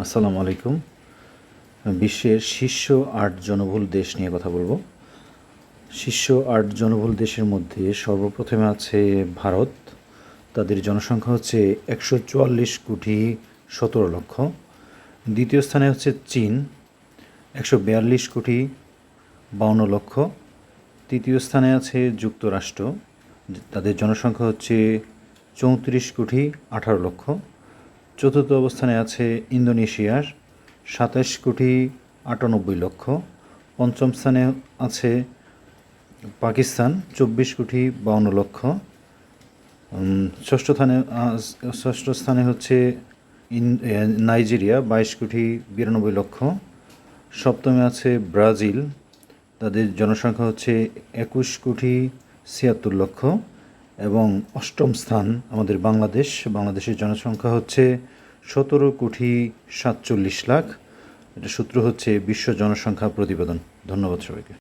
আসসালামু আলাইকুম। বিশ্বের শীর্ষ ৮ জনবহুল দেশ নিয়ে কথা বলবো। শীর্ষ ৮ জনবহুল দেশের মধ্যে সর্বপ্রথমে আছে ভারত। তাদের জনসংখ্যা হচ্ছে ১৪৪,১৭,০০,০০০। দ্বিতীয় স্থানে হচ্ছে চীন, ১৪২,৫২,০০,০০০। তৃতীয় স্থানে আছে যুক্তরাষ্ট্র, তাদের জনসংখ্যা হচ্ছে ৩৪,১৮,০০,০০০। চতুর্থ অবস্থানে আছে ইন্দোনেশিয়ার ২৭,৯৮,০০,০০০। পঞ্চম স্থানে আছে পাকিস্তান ২৪,৫২,০০,০০০। ষষ্ঠ স্থানে হচ্ছে নাইজেরিয়া ২২,৯২,০০,০০০। সপ্তমে আছে ব্রাজিল, তাদের জনসংখ্যা হচ্ছে ২১,৭৬,০০,০০০। এবং অষ্টম স্থান আমাদের বাংলাদেশের জনসংখ্যা হচ্ছে ১৭,৪৭,০০,০০০। এটা সূত্র হচ্ছে বিশ্ব জনসংখ্যা প্রতিবেদন। ধন্যবাদ সবাইকে।